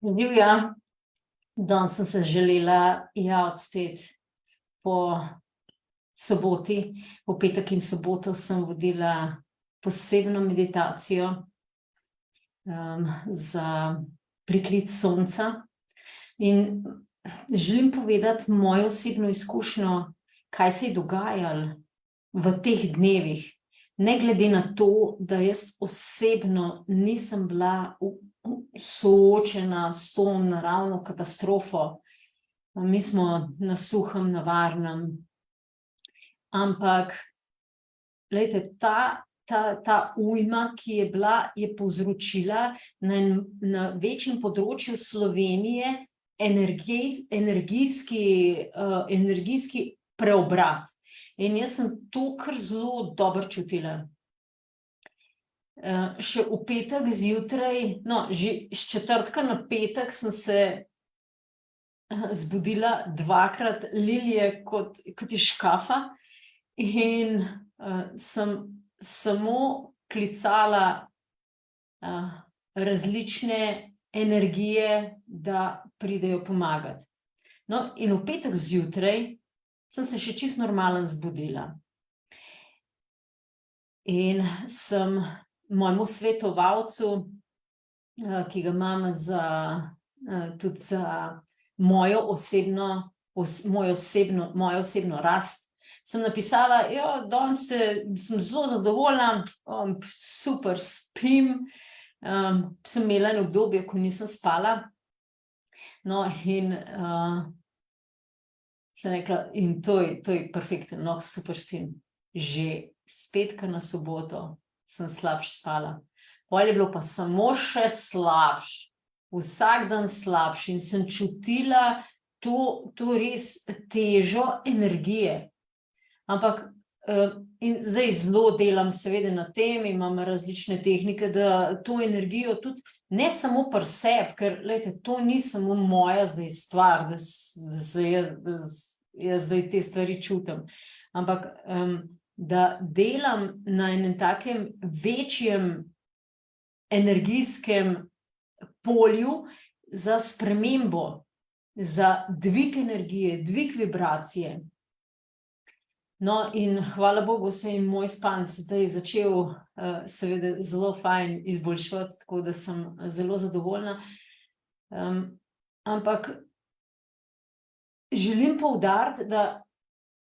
Živja, danes sem se želela javiti spet po soboti. V petek in soboto sem vodila posebno meditacijo za priklic sonca. In želim povedati mojo osebno izkušnjo, kaj se je dogajalo v teh dnevih. Ne glede na to, da jaz osebno nisem bila soočena s to naravno katastrofo. Mi smo na suhem, na varnem. Ampak, glejte, ta ujma, ki je bila, je povzročila na večjem področju Slovenije energijski preobrat. In jaz sem to kar zelo dobro čutila. Še v petek zjutraj, že s četrtka na petek sem se zbudila dvakrat lilije kot iz škafa in sem samo klicala različne energije, da pridejo pomagati. No, in v petek zjutraj sem se še čisto normalno zbudila. In sem mojemu svetovalcu, ki ga imam tudi za mojo osebno rast, sem napisala, danes sem zelo zadovoljna, super spim, sem imela eno obdobje, ko nisem spala. No, in sem rekla, in to je perfektno, super spim. Že s petka na soboto sem slabše spala. Potem je bilo pa samo še slabše, vsak dan slabše in sem čutila to res težo energije. Ampak in zdaj zelo delam seveda na tem, imam različne tehnike, da to energijo tudi ne samo pri sebi, ker glejte, to ni samo moja zdaj stvar, da jaz zdaj te stvari čutim, ampak da delam na enem takem večjem energijskem polju za spremembo, za dvig energije, dvig vibracije. No, in hvala Bogu se je moj spanec zdaj začel seveda zelo fajn izboljševati, tako da sem zelo zadovoljna. Ampak želim poudariti, da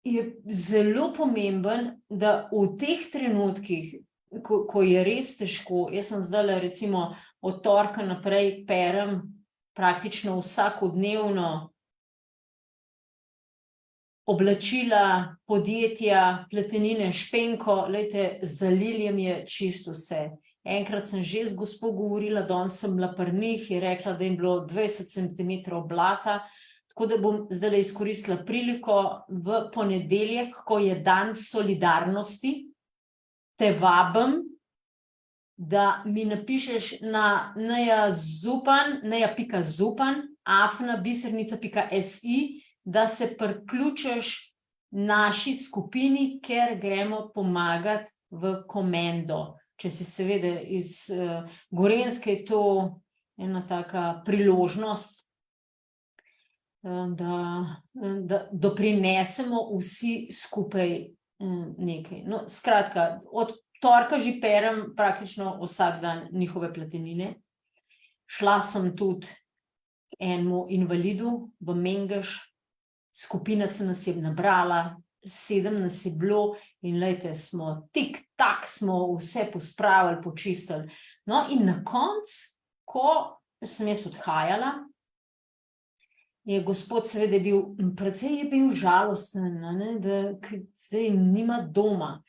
je zelo pomemben, da v teh trenutkih, ko je res težko, jaz sem zdajle recimo od torka naprej perem praktično vsakodnevno oblačila, podjetja, pletenine, špenko, glejte, za lilijem je čisto vse. Enkrat sem že z gospo govorila, danes sem bila pri njih, je rekla, da jim bilo 20 centimetrov blata, tako da bom zdajle izkoristila priliko v ponedeljek, ko je dan solidarnosti, te vabim, da mi napišeš na neja.zupan@bisernica.si, da se priključiš naši skupini, ker gremo pomagati v Komendo. Če si seveda iz Gorenjske, je to ena taka priložnost, da doprinesemo vsi skupaj nekaj. No, skratka, od torka že perem praktično vsak dan njihove pletenine. Šla sem tudi enemu invalidu v Mengeš, skupina se nas je nabrala, 7 nas je bilo in glejte, smo tik-tak, smo vse pospravili, počistili. No, in na koncu, ko sem jaz odhajala, je gospod seveda precej je bil žalosten, da zdaj nima doma.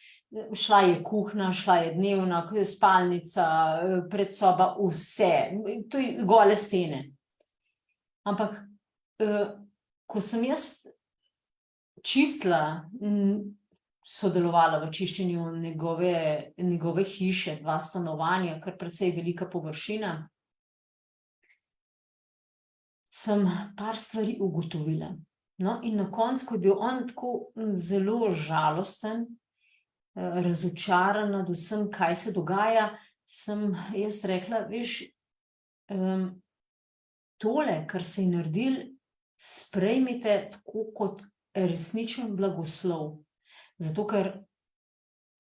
Šla je kuhinja, šla je dnevna, spalnica, predsoba, vse, to je gole stene. Ampak, ko sem jaz čistila, sodelovala v čiščenju njegove hiše, 2 stanovanja, kar precej velika površina, sem par stvari ugotovila. No, in na koncu, ko je bil on tako zelo žalosten, razočaran nad vsem, kaj se dogaja, sem jaz rekla, veš, tole, kar se je naredili, sprejmite tako kot resničen blagoslov. Zato, ker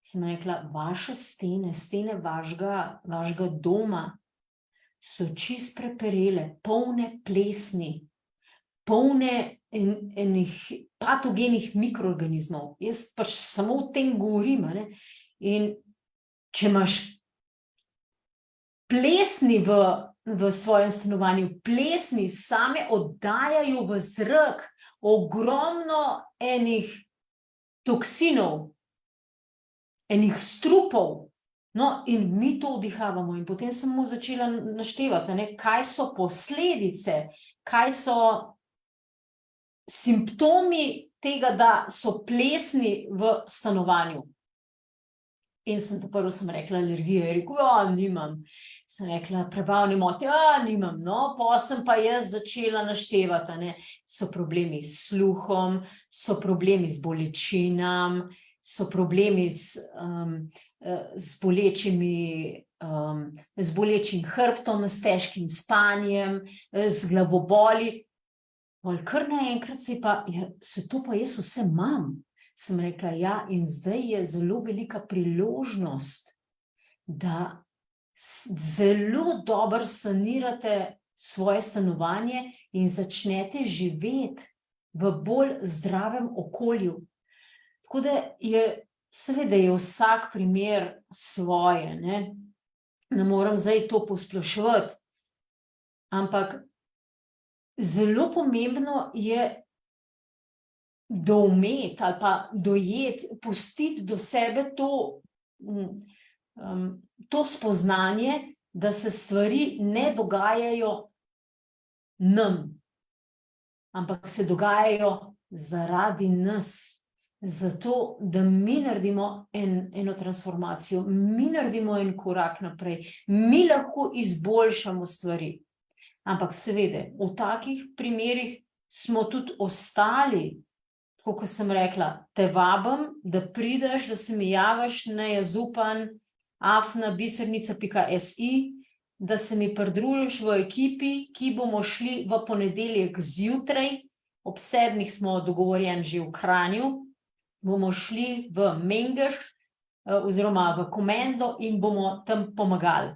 sem rekla, vaše stene vašega doma so čist preperele, polne plesni, polne enih patogenih mikroorganizmov. Jaz pač samo o tem govorim, a ne. In če imaš plesni v svojem stanovanju, plesni same oddajajo v zrak ogromno enih toksinov, enih strupov. No, in mi to vdihavamo. In potem sem mu začela naštevati, ne, kaj so posledice, kaj so simptomi tega, da so plesni v stanovanju. In prvo sem rekla alergija, je rekel, ja, nimam. Sem rekla prebavne motnje, ja, nimam. No, potem sem pa jaz začela naštevati, ne, so problemi s sluhom, so problemi z bolečinami, so problemi z bolečim hrbtom, s težkim spanjem, z glavoboli. Kar naenkrat se to pa jaz vse imam. Sem rekla, ja, in zdaj je zelo velika priložnost, da zelo dobro sanirate svoje stanovanje in začnete živeti v bolj zdravem okolju. Tako da seveda je vsak primer svoje, ne. Ne moram zdaj to posploševati, ampak zelo pomembno je doumeti ali pa dojeti, pustiti do sebe to spoznanje, da se stvari ne dogajajo nam, ampak se dogajajo zaradi nas. Zato, da mi naredimo eno transformacijo, mi naredimo en korak naprej, mi lahko izboljšamo stvari. Ampak seveda, v takih primerih smo tudi ostali, tako kot sem rekla, te vabim, da prideš, da se mi javiš na jazupan@bisernica.si, da se mi pridružiš v ekipi, ki bomo šli v ponedeljek zjutraj, ob 7 smo dogovorjeni že v Kranju, bomo šli v Mengeš oziroma v Komendo in bomo tam pomagali.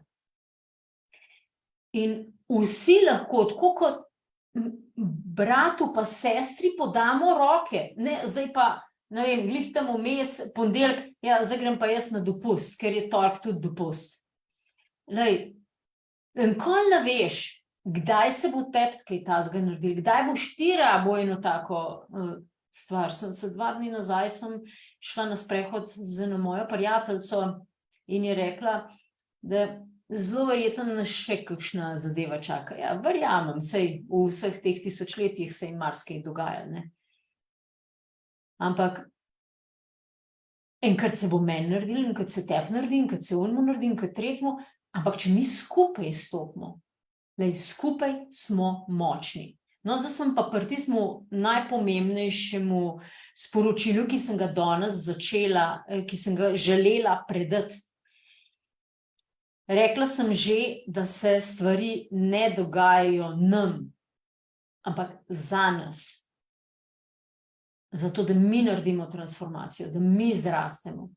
In vsi lahko, tako kot bratu pa sestri podamo roke, ne, zdaj pa, ne vem, glih tam vmes, ponedeljek, ja, zdaj grem pa jaz na dopust, ker je torek tudi dopust. Lej, nikoli ne veš, kdaj se bo tebi kaj takega naredilo, kdaj boš ti rabo eno tako stvar. 2 dni nazaj sem šla na sprehod z eno mojo prijateljico in je rekla, da zelo verjetno nas še kakšna zadeva čaka. Ja, verjamem, saj v vseh teh tisočletjih se jim marsikaj dogaja, ne. Ampak enkrat se bo meni naredilo, enkrat se tebi naredi, enkrat se onemu naredi, enkrat tretjemu, ampak če mi skupaj stopimo, skupaj smo močni. No, zdaj sem pa pri tistemu najpomembnejšemu sporočilu, ki sem ga danes začela, ki sem ga želela predati. Rekla sem že, da se stvari ne dogajajo nam, ampak za nas. Zato, da mi naredimo transformacijo, da mi zrastemo.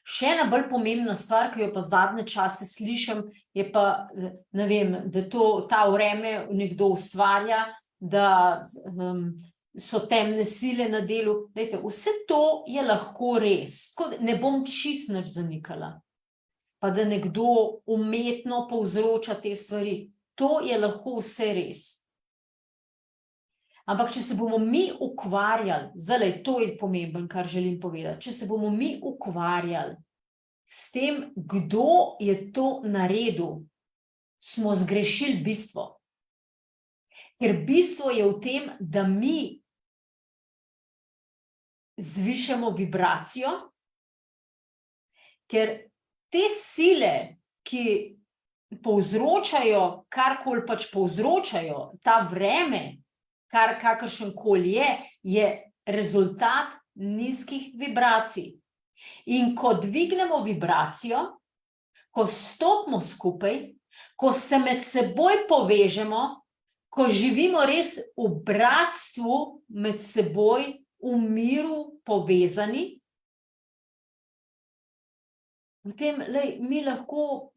Še ena bolj pomembna stvar, ki jo pa zadnje čase slišim, je pa, ne vem, da ta vreme nekdo ustvarja, da so temne sile na delu. Glejte, vse to je lahko res. Ne bom čisto nič zanikala. Pa da nekdo umetno povzroča te stvari. To je lahko vse res. Ampak če se bomo mi ukvarjali, zdaj to je pomembno, kar želim povedati, če se bomo mi ukvarjali s tem, kdo je to naredil, smo zgrešili bistvo. Ker bistvo je v tem, da mi zvišamo vibracijo, ker te sile, ki povzročajo, karkoli pač povzročajo, ta vreme, kakršenkoli je rezultat nizkih vibracij. In ko dvignemo vibracijo, ko stopimo skupaj, ko se med seboj povežemo, ko živimo res v bratstvu med seboj, v miru povezani, potem mi lahko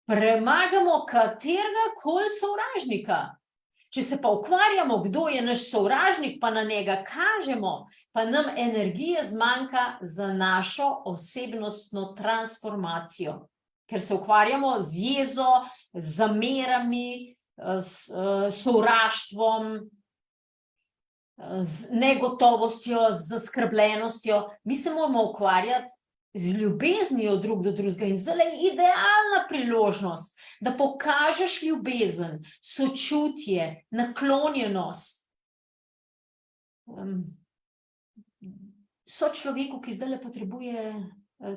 premagamo katerega koli sovražnika. Če se pa ukvarjamo, kdo je naš sovražnik, pa na njega kažemo, pa nam energije zmanjka za našo osebnostno transformacijo. Ker se ukvarjamo z jezo, z zamerami, s sovraštvom, z negotovostjo, z zaskrbljenostjo. Mi se moramo ukvarjati z ljubeznijo drug do drugega in zdaj je idealna priložnost, da pokažeš ljubezen, sočutje, naklonjenost sočloveku, ki zdaj potrebuje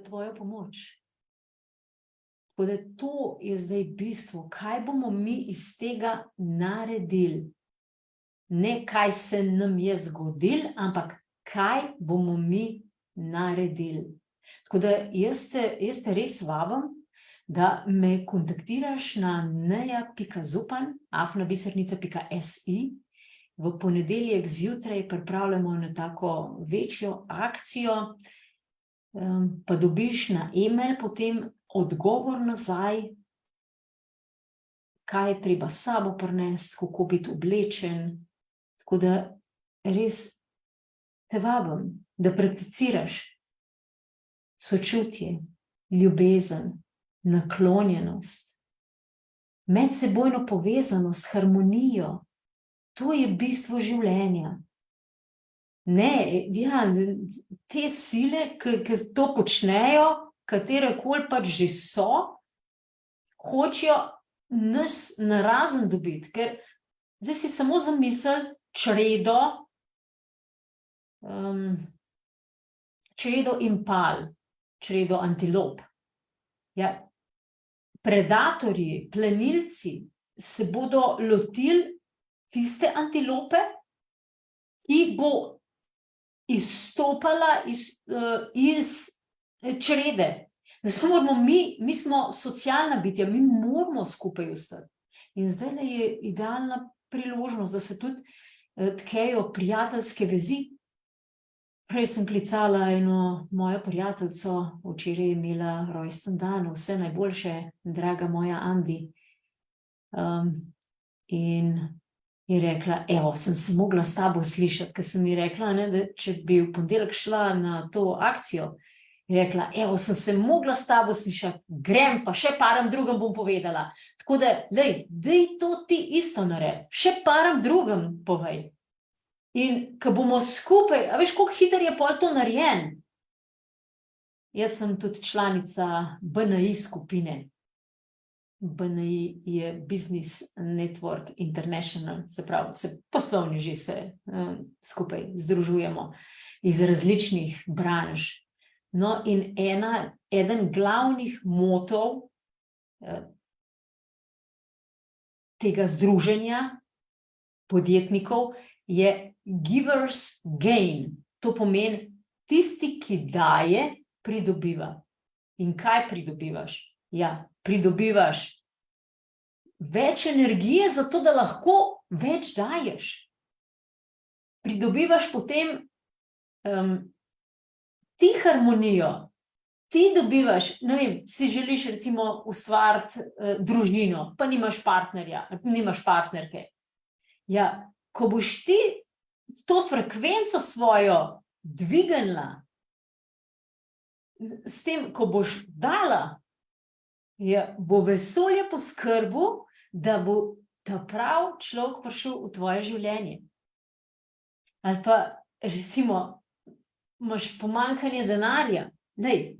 tvojo pomoč. Tako da to je zdaj bistvo, kaj bomo mi iz tega naredili. Ne kaj se nam je zgodilo, ampak kaj bomo mi naredili. Tako da jaz te res vabim, da me kontaktiraš na neja.zupan@bisernica.si. V ponedeljek zjutraj pripravljamo na tako večjo akcijo, pa dobiš na e-mail potem odgovor nazaj, kaj je treba s sabo prinesti, kako biti oblečen. Tako da res te vabim, da prakticiraš sočutje, ljubezen, naklonjenost, medsebojno povezanost, harmonijo. To je bistvo življenja. Ne, ja, te sile, ki to počnejo, katerekoli pač že so, hočejo nas narazen dobiti, ker zdaj si samo zamisli čredo impal, čredo antilop. Ja, predatorji, plenilci se bodo lotili tiste antilope, ki bo izstopala iz črede. Zato moramo mi smo socialna bitja, mi moramo skupaj ostati. In zdaj je idealna priložnost, da se tudi tkejo prijateljske vezi. Prej sem klicala eno mojo prijateljico, včeraj je imela rojsten dan, vse najboljše, draga moja Andi. In je rekla, evo, sem se mogla s tabo slišati, ker sem ji rekla, da če bi v ponedeljek šla na to akcijo, je rekla, evo, sem se mogla s tabo slišati, grem pa še param drugim bom povedala. Tako da, daj to ti isto naredi, še param drugim povej. In ko bomo skupaj, a veš, koliko hiter je pol to narejen? Jaz sem tudi članica BNI skupine. BNI je Business Network International, se pravi, poslovni že se skupaj združujemo iz različnih branž. No, in eden glavnih motov tega združenja podjetnikov je Givers gain. To pomeni, tisti, ki daje, pridobiva. In kaj pridobivaš? Ja, pridobivaš več energije za to, da lahko več daješ. Pridobivaš potem ti harmonijo, ti dobivaš, ne vem, si želiš recimo ustvariti družino, pa nimaš partnerja, nimaš partnerke. Ja, ko boš ti to frekvenco svojo dvignila, s tem, ko boš dala, bo vesolje poskrbel, da bo ta prav človek prišel v tvoje življenje. Ali pa, recimo, imaš pomanjkanje denarja, daj,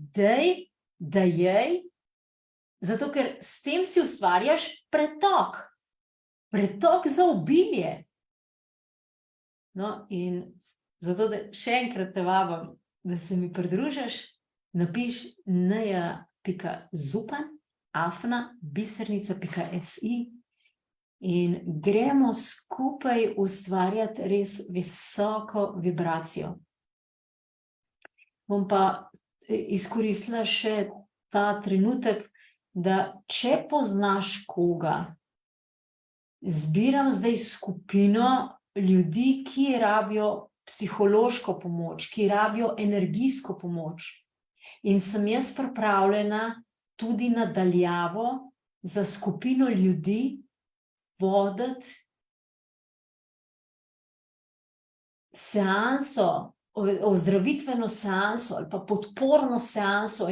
zato ker s tem si ustvarjaš pretok za obilje. No, in zato, da še enkrat te vabim, da se mi pridružiš, napiš neja.zupan@bisernica.si in gremo skupaj ustvarjati res visoko vibracijo. Bom pa izkoristila še ta trenutek, da če poznaš koga, zbiram zdaj skupino ljudi, ki rabijo psihološko pomoč, ki rabijo energijsko pomoč. In sem jaz pripravljena tudi nadaljavo za skupino ljudi voditi seanso, ozdravitveno seanso ali pa podporno seanso,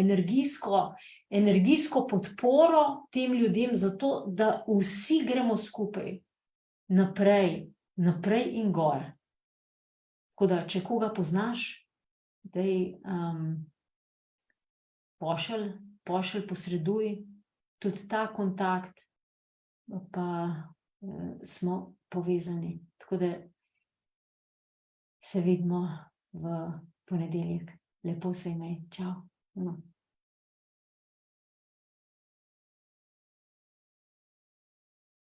energijsko podporo tem ljudem, zato da vsi gremo skupaj naprej in gor. Tako da, če koga poznaš, daj pošelj, posreduj tudi ta kontakt, pa smo povezani. Tako da se vidimo v ponedeljek. Lepo se imej. Čau.